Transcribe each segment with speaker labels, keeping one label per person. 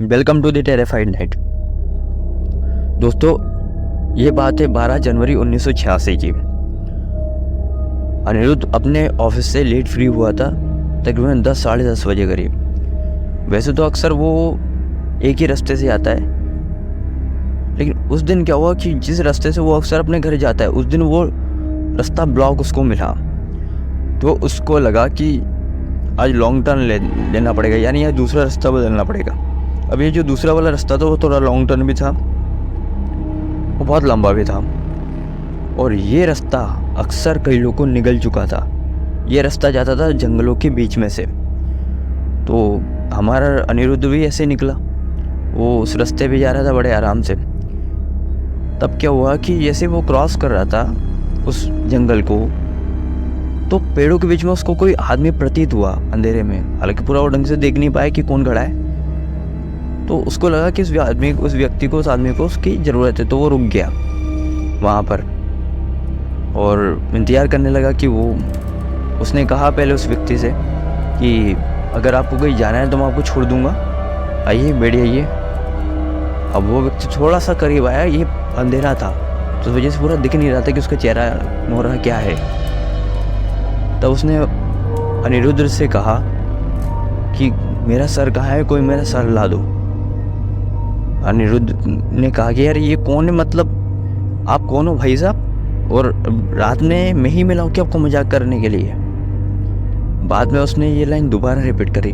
Speaker 1: Welcome to the terrified night. दोस्तों, ये बात है 12 जनवरी 1986 की। अनिरुद्ध अपने ऑफिस से लेट फ्री हुआ था, तकरीबन 10 साढ़े 10 बजे करीब। वैसे तो अक्सर वो एक ही रास्ते से आता है, लेकिन उस दिन क्या हुआ कि जिस रास्ते से वो अक्सर अपने घर जाता है, उस दिन वो रास्ता ब्लॉक उसको मिला। तो उसको लगा कि आज लॉन्ग टर्न लेना पड़ेगा, यानी यह दूसरा रास्ता बदलना पड़ेगा। अब ये जो दूसरा वाला रास्ता था वो थोड़ा लॉन्ग टर्न भी था, वो बहुत लंबा भी था, और ये रास्ता अक्सर कई लोगों को निगल चुका था। ये रास्ता जाता था जंगलों के बीच में से। तो हमारा अनिरुद्ध भी ऐसे निकला, वो उस रास्ते पे जा रहा था बड़े आराम से। तब क्या हुआ कि जैसे वो क्रॉस कर रहा था उस जंगल को, तो पेड़ों के बीच में उसको कोई आदमी प्रतीत हुआ अंधेरे में। हालांकि पूरा वो ढंग से देख नहीं पाया कि कौन खड़ा है। तो उसको लगा कि उस व्यक्ति को, उस आदमी को उसकी ज़रूरत है। तो वो रुक गया वहाँ पर और इंतज़ार करने लगा कि वो, उसने कहा पहले उस व्यक्ति से कि अगर आपको कहीं जाना है तो मैं आपको छोड़ दूँगा, आइए बैठ जाइए। अब वो व्यक्ति थोड़ा सा करीब आया, ये अंधेरा था तो उस वजह से पूरा दिख नहीं रहा था कि उसका चेहरा मोहरा क्या है। तब उसने अनिरुद्ध से कहा कि मेरा सर कहाँ है, कोई मेरा सर ला दो। अनिरुद्ध ने कहा कि यार ये कौन है, मतलब आप कौन हो भाई साहब, और रात में मैं ही मिला हूँ कि आपको मजाक करने के लिए। बाद में उसने ये लाइन दोबारा रिपीट करी,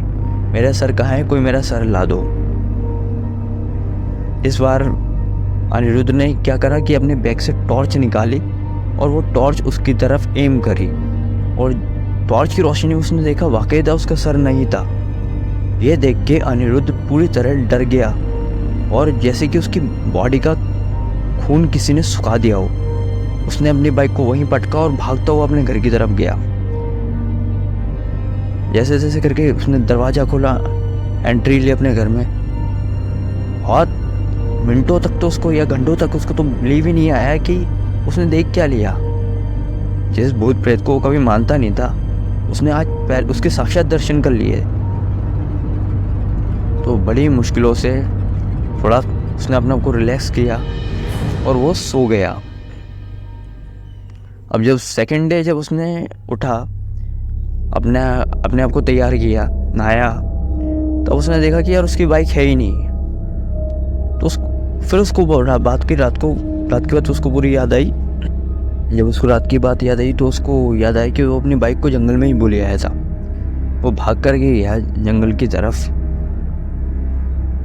Speaker 1: मेरा सर कहाँ है, कोई मेरा सर ला दो। इस बार अनिरुद्ध ने क्या करा कि अपने बैग से टॉर्च निकाली और वो टॉर्च उसकी तरफ एम करी, और टॉर्च की रोशनी में उसने देखा वाकई उसका सर नहीं था। यह देख के अनिरुद्ध पूरी तरह डर गया, और जैसे कि उसकी बॉडी का खून किसी ने सुखा दिया हो। उसने अपनी बाइक को वहीं पटका और भागता हुआ अपने घर की तरफ गया। जैसे जैसे करके उसने दरवाज़ा खोला, एंट्री ली अपने घर में। बहुत मिनटों तक तो उसको, या घंटों तक उसको तो बिलीव ही नहीं आया कि उसने देख क्या लिया। जिस भूत प्रेत को कभी मानता नहीं था, उसने आज उसके साक्षात दर्शन कर लिए। तो बड़ी मुश्किलों से थोड़ा उसने अपने आप को रिलैक्स किया और वो सो गया। अब जब सेकंड डे, जब उसने उठा, अपने आप को तैयार किया, नहाया, तो उसने देखा कि यार उसकी बाइक है ही नहीं। तो फिर उसको रात की बात उसको पूरी याद आई। जब उसको रात की बात याद आई तो उसको याद आया कि वो अपनी बाइक को जंगल में ही भूल आया था। वो भाग कर गया जंगल की तरफ।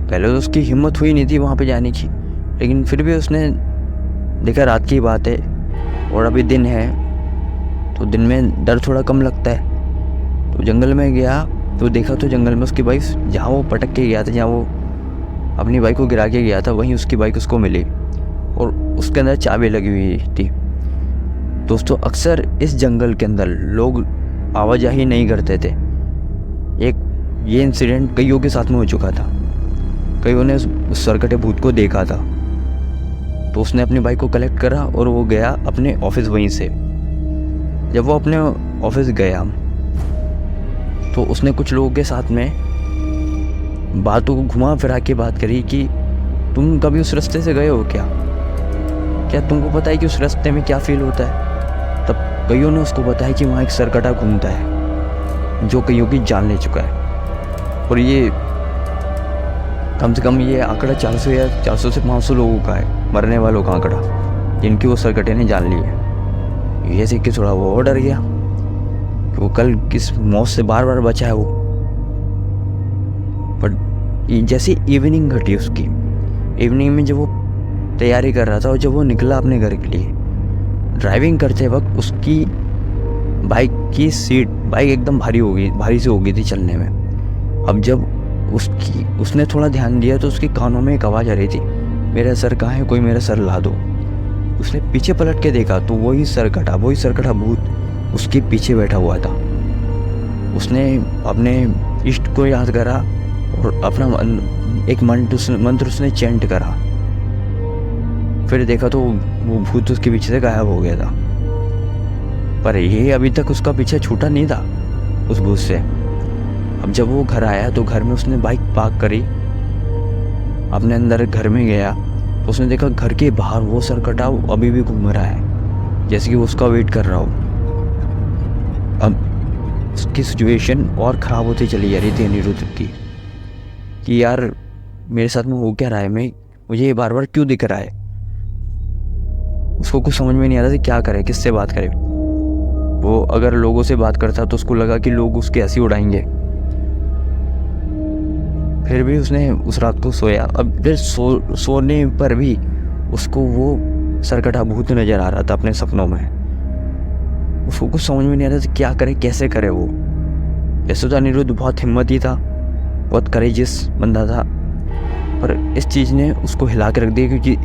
Speaker 1: पहले तो उसकी हिम्मत हुई नहीं थी वहाँ पे जाने की, लेकिन फिर भी उसने देखा रात की बात है और अभी दिन है, तो दिन में डर थोड़ा कम लगता है। तो जंगल में गया तो देखा तो जंगल में उसकी बाइक, जहाँ वो पटक के गया था, जहाँ वो अपनी बाइक को गिरा के गया था, वहीं उसकी बाइक उसको मिली और उसके अंदर चाबी लगी हुई थी। दोस्तों, अक्सर इस जंगल के अंदर लोग आवाजाही नहीं करते थे। ये इंसिडेंट कईयों के साथ में हो चुका था। कईयों ने उस सरकटे भूत को देखा था। तो उसने अपनी बाइक को कलेक्ट करा और वो गया अपने ऑफिस वहीं से। जब वो अपने ऑफिस गया तो उसने कुछ लोगों के साथ में बातों को घुमा फिरा के बात करी कि तुम कभी उस रास्ते से गए हो क्या तुमको पता है कि उस रास्ते में क्या फील होता है। तब कईयों ने उसको बताया कि वहाँ एक सरकटा घूमता है जो कईयों की जान ले चुका है, और ये कम से कम ये आंकड़ा 400 से 500 लोगों का है, मरने वालों का आंकड़ा, जिनकी वो सरकटे ने जान ली है। ये देख के थोड़ा वो और डर गया कि वो कल किस मौत से बार बार बचा है वो। पर जैसे इवनिंग घटी उसकी, इवनिंग में जब वो तैयारी कर रहा था और जब वो निकला अपने घर के लिए, ड्राइविंग करते वक्त उसकी बाइक की सीट, बाइक एकदम भारी से हो गई थी चलने में। अब जब उसने थोड़ा ध्यान दिया तो उसके कानों में एक आवाज़ आ रही थी, मेरा सर कहाँ है, कोई मेरा सर ला दो। उसने पीछे पलट के देखा तो वही सरकटा भूत उसके पीछे बैठा हुआ था। उसने अपने इष्ट को याद करा और अपना एक मंत्र उसने चैंट करा। फिर देखा तो वो भूत उसके पीछे से गायब हो गया था। पर ये अभी तक उसका पीछे छूटा नहीं था उस भूत से। अब जब वो घर आया तो घर में उसने बाइक पार्क करी अपने अंदर घर में गया तो उसने देखा घर के बाहर वो सरकटा अभी भी घूम रहा है, जैसे कि वो उसका वेट कर रहा हो। अब उसकी सिचुएशन और ख़राब होती चली जा रही थी अनिरुद्ध की, कि यार मेरे साथ में हो क्या रहा है, मुझे ये बार बार क्यों दिख रहा है। उसको कुछ समझ में नहीं आ रहा था क्या करे, किससे बात करे। वो अगर लोगों से बात करता तो उसको लगा कि लोग उसकी हंसी उड़ाएंगे। फिर भी उसने उस रात को सोया। अब फिर सोने पर भी उसको वो सरकटा भूत नजर आ रहा था अपने सपनों में। उसको कुछ समझ में नहीं आ रहा था क्या करे, कैसे करे। वो वैसे तो अनिरुद्ध बहुत हिम्मती था, बहुत करेजियस बंदा था, पर इस चीज़ ने उसको हिला के रख दिया। क्योंकि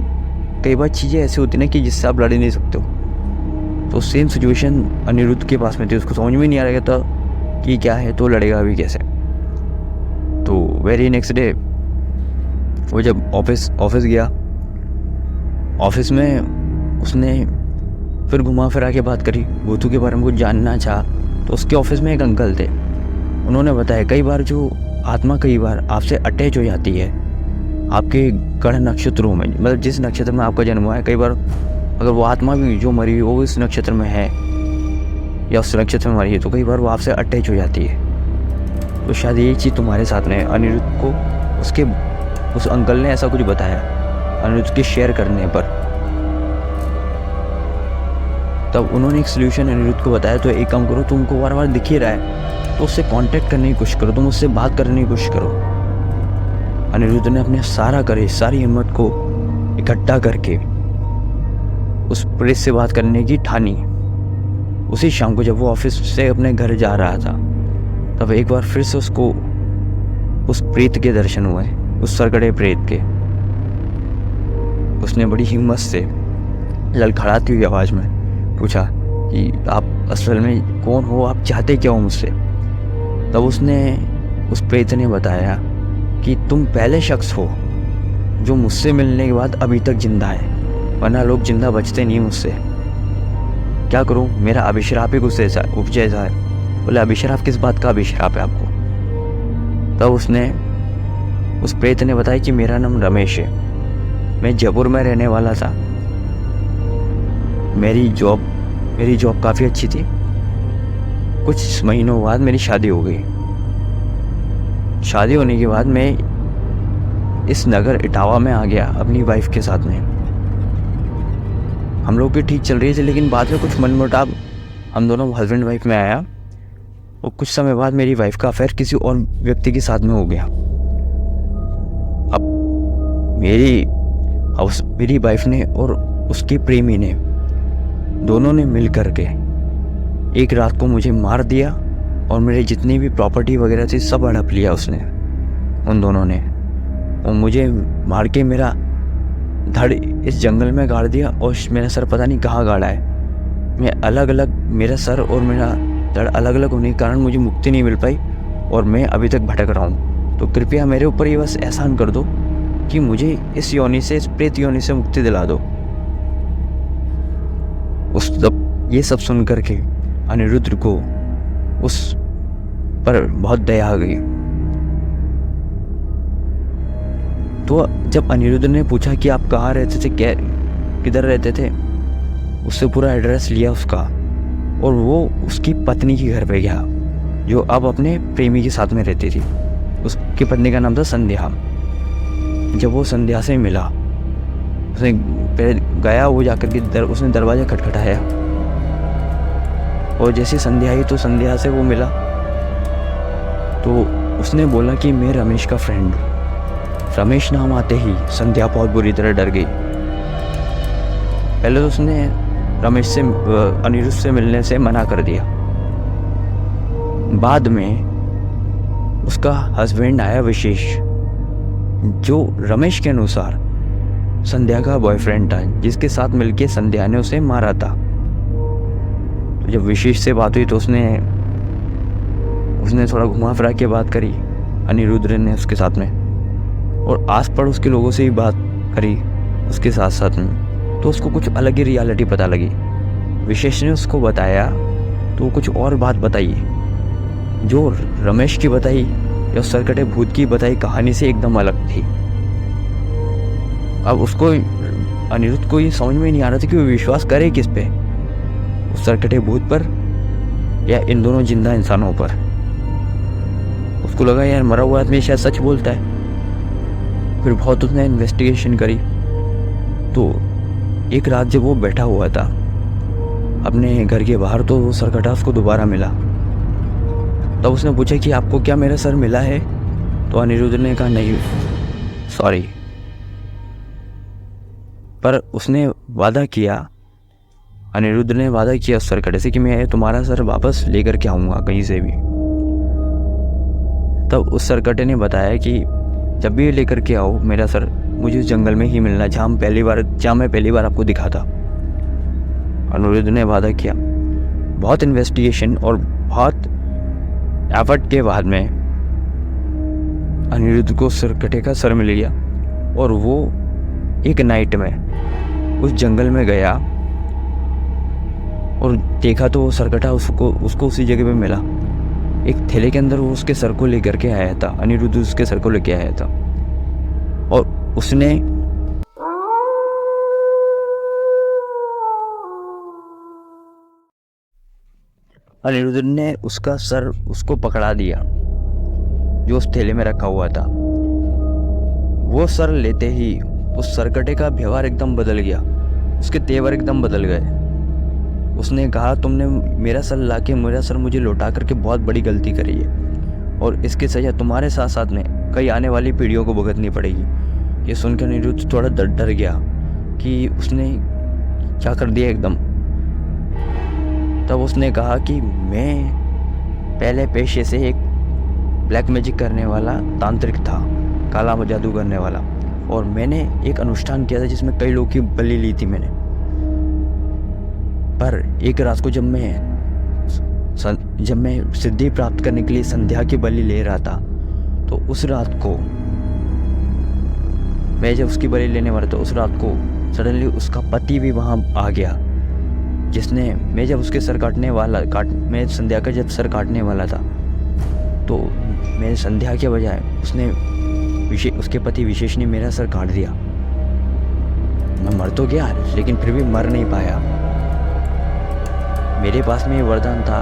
Speaker 1: कई बार चीज़ें ऐसी होती ना कि जिससे आप लड़ ही नहीं सकते हो। तो सेम सिचुएशन अनिरुद्ध के पास में थी, उसको समझ में नहीं आ रहा था कि क्या है, तो लड़ेगा अभी कैसे। तो वेरी नेक्स्ट डे वो जब ऑफिस गया, ऑफिस में उसने फिर घुमा फिरा के बात करी, भूतों के बारे में कुछ जानना चाहा। तो उसके ऑफिस में एक अंकल थे, उन्होंने बताया कई बार जो आत्मा कई बार आपसे अटैच हो जाती है आपके ग्रह नक्षत्रों में, मतलब जिस नक्षत्र में आपका जन्म हुआ है। कई बार अगर वो आत्मा भी जो मरी वो इस नक्षत्र में है या उस नक्षत्र में मरी है, तो कई बार वो आपसे अटैच हो जाती है। तो शायद यही चीज़ तुम्हारे साथ में अनिरुद्ध को उस अंकल ने ऐसा कुछ बताया अनिरुद्ध के शेयर करने पर। तब उन्होंने एक सोल्यूशन अनिरुद्ध को बताया, तो एक काम करो, तुमको बार बार दिख ही रहा है तो उससे कांटेक्ट करने की कोशिश करो, तुम उससे बात करने की कोशिश करो। अनिरुद्ध ने अपने सारी हिम्मत को इकट्ठा करके उस प्रेत से बात करने की ठानी। उसी शाम को जब वो ऑफिस से अपने घर जा रहा था, तब एक बार फिर से उसको उस प्रेत के दर्शन हुए, उस सरकड़े प्रेत के। उसने बड़ी हिम्मत से लड़खड़ाती हुई आवाज़ में पूछा कि आप असल में कौन हो, आप चाहते क्या हो मुझसे। तब उस प्रेत ने बताया कि तुम पहले शख्स हो जो मुझसे मिलने के बाद अभी तक जिंदा है, वरना लोग जिंदा बचते नहीं मुझसे। क्या करूं, मेरा अभिश्राप ही कुछ जैसा है। बोले अभिश्राप, किस बात का अभिश्राप है आपको। तब उस प्रेत ने बताया कि मेरा नाम रमेश है, मैं जयपुर में रहने वाला था। मेरी जॉब काफ़ी अच्छी थी। कुछ महीनों बाद मेरी शादी हो गई। शादी होने के बाद मैं इस नगर इटावा में आ गया अपनी वाइफ के साथ में। हम लोग भी ठीक चल रही थी, लेकिन बाद में कुछ मनमुटाव हम दोनों हस्बैंड वाइफ में आया और कुछ समय बाद मेरी वाइफ का अफेयर किसी और व्यक्ति के साथ में हो गया। अब मेरी वाइफ ने और उसके प्रेमी ने दोनों ने मिल करके एक रात को मुझे मार दिया और मेरे जितनी भी प्रॉपर्टी वगैरह थी सब हड़प लिया उसने, उन दोनों ने। और मुझे मार के मेरा धड़ इस जंगल में गाड़ दिया और मेरा सर पता नहीं कहाँ गाड़ा है। मेरा सर और मेरा धड़ अलग अलग होने के कारण मुझे मुक्ति नहीं मिल पाई और मैं अभी तक भटक रहा हूँ। तो कृपया मेरे ऊपर ये बस एहसान कर दो कि मुझे इस प्रेत योनि से मुक्ति दिला दो। ये सब सुन करके अनिरुद्ध को उस पर बहुत दया आ गई। तो जब अनिरुद्ध ने पूछा कि आप कहाँ रहते थे, किधर रहते थे, उससे पूरा एड्रेस लिया उसका, और वो उसकी पत्नी के घर पे गया जो अब अपने प्रेमी के साथ में रहती थी। उसकी पत्नी का नाम था संध्या। जब वो संध्या से मिला, उसने पहले गया, वो जाकर के उसने दरवाज़ा खटखटाया और जैसे संध्या आई तो संध्या से वो मिला तो उसने बोला कि मैं रमेश का फ्रेंड हूँ। रमेश नाम आते ही संध्या बहुत बुरी तरह डर गई। पहले तो उसने अनिरुद्ध से मिलने से मना कर दिया। बाद में उसका हस्बैंड आया विशेष, जो रमेश के अनुसार संध्या का बॉयफ्रेंड था, जिसके साथ मिलके संध्या ने उसे मारा था। तो जब विशेष से बात हुई तो उसने थोड़ा घुमा फिरा के बात करी अनिरुद्ध ने उसके साथ में, और आस पड़ोस के लोगों से भी बात करी उसके साथ साथ में। तो उसको कुछ अलग ही रियलिटी पता लगी। विशेष ने उसको बताया तो वो कुछ और बात बताई जो रमेश की बताई या सरकटे भूत की बताई कहानी से एकदम अलग थी। अब उसको अनिरुद्ध को ये समझ में नहीं आ रहा था कि वो विश्वास करे किस पे, उस सरकटे भूत पर या इन दोनों जिंदा इंसानों पर। उसको लगा यार मरा हुआ आदमी शायद सच बोलता है। फिर बहुत उसने इन्वेस्टिगेशन करी। तो एक रात जब वो बैठा हुआ था अपने घर के बाहर, तो वो सरकटा उसको दोबारा मिला। तब उसने पूछा कि आपको क्या मेरा सर मिला है? तो अनिरुद्ध ने कहा नहीं सॉरी, पर उसने वादा किया, अनिरुद्ध ने वादा किया उस सरकटे से कि मैं तुम्हारा सर वापस लेकर के आऊँगा कहीं से भी। तब उस सरकटे ने बताया कि जब भी लेकर के आओ मेरा सर, मुझे उस जंगल में ही मिलना जहाँ मैं पहली बार आपको दिखा था। अनिरुद्ध ने वादा किया। बहुत इन्वेस्टिगेशन और बहुत एफर्ट के बाद में अनिरुद्ध को सरकटे का सर मिल गया और वो एक नाइट में उस जंगल में गया और देखा तो वो सरकटा उसको उसी जगह पे मिला। एक थैले के अंदर वो उसके सर को लेकर के आया था, अनिरुद्ध उसके सर को लेके आया था और उसने अनिरुद्ध ने उसका सर उसको पकड़ा दिया जो उस थैले में रखा हुआ था। वो सर लेते ही उस सरकटे का व्यवहार एकदम बदल गया, उसके तेवर एकदम बदल गए। उसने कहा तुमने मेरा सर मुझे लौटा करके बहुत बड़ी गलती करी है और इसकी सजा तुम्हारे साथ साथ में कई आने वाली पीढ़ियों को भुगतनी पड़ेगी। ये सुनकर अनिरुद्ध थोड़ा डर गया कि उसने क्या कर दिया एकदम। तब उसने कहा कि मैं पहले पेशे से एक ब्लैक मैजिक करने वाला तांत्रिक था, काला जादू करने वाला, और मैंने एक अनुष्ठान किया था जिसमें कई लोगों की बलि ली थी मैंने। पर एक रात को जब मैं सिद्धि प्राप्त करने के लिए संध्या की बलि ले रहा था, तो उस रात को मैं जब उसकी बलि लेने वाला था, उस रात को सडनली उसका पति भी वहाँ आ गया, जिसने मैं जब उसके सर मैं संध्या का जब सर काटने वाला था, तो मैं संध्या के बजाय उसके पति विशेष ने मेरा सर काट दिया। मैं मर तो गया लेकिन फिर भी मर नहीं पाया। मेरे पास में ये वरदान था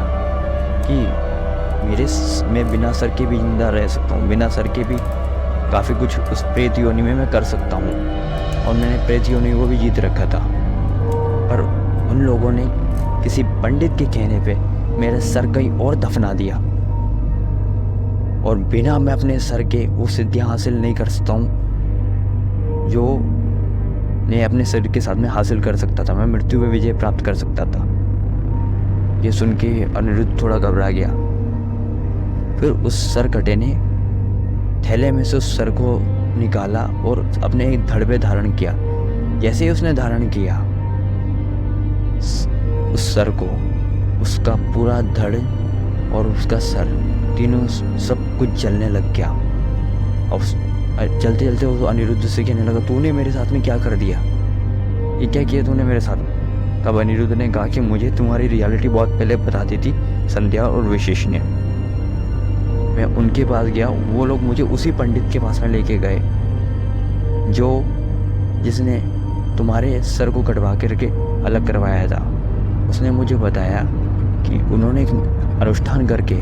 Speaker 1: कि मैं बिना सर के भी जिंदा रह सकता हूँ, बिना सर के भी काफ़ी कुछ उस प्रेत योनि में मैं कर सकता हूँ, और मैंने प्रेत योनि को भी जीत रखा था। पर उन लोगों ने किसी पंडित के कहने पे मेरा सर कहीं और दफना दिया, और बिना मैं अपने सर के वो सिद्धियाँ हासिल नहीं कर सकता हूँ जो मैं अपने शरीर के साथ में हासिल कर सकता था। मैं मृत्यु पे विजय प्राप्त कर सकता था। ये सुन के अनिरुद्ध थोड़ा घबरा गया। फिर उस सरकटे ने थैले में से उस सर को निकाला और अपने एक धड़ पे धारण किया। जैसे ही उसने धारण किया, उस सर को, उसका पूरा धड़ और उसका सर तीनों सब कुछ जलने लग गया। और चलते चलते वो अनिरुद्ध से कहने लगा, तूने मेरे साथ में क्या कर दिया, ये क्या किया तूने मेरे साथ? तब अनिरुद्ध ने कहा कि मुझे तुम्हारी रियलिटी बहुत पहले बता दी थी संध्या और विशेष ने। मैं उनके पास गया, वो लोग मुझे उसी पंडित के पास में लेके गए जिसने तुम्हारे सर को कटवा करके अलग करवाया था। उसने मुझे बताया कि उन्होंने एक अनुष्ठान करके,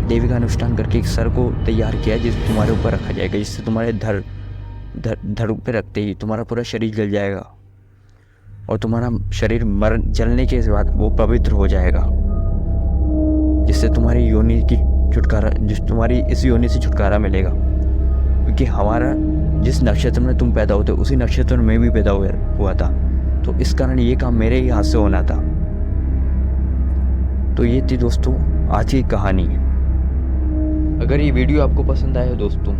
Speaker 1: देवी का अनुष्ठान करके एक सर को तैयार किया जिसे तुम्हारे ऊपर रखा जाएगा, जिससे तुम्हारे धड़ पे रखते ही तुम्हारा पूरा शरीर जल जाएगा और तुम्हारा शरीर जलने के बाद वो पवित्र हो जाएगा, जिससे तुम्हारी योनि की तुम्हारी इस योनि से छुटकारा मिलेगा। क्योंकि हमारा जिस नक्षत्र में तुम पैदा होते उसी नक्षत्र में भी पैदा हुआ था, तो इस कारण ये काम मेरे ही हाथ से होना था। तो ये थी दोस्तों आज की कहानी। अगर ये वीडियो आपको पसंद आया दोस्तों,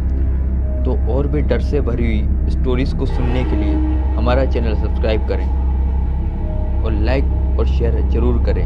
Speaker 1: तो और भी डर से भरी हुई स्टोरीज को सुनने के लिए हमारा चैनल सब्सक्राइब करें और लाइक और शेयर जरूर करें।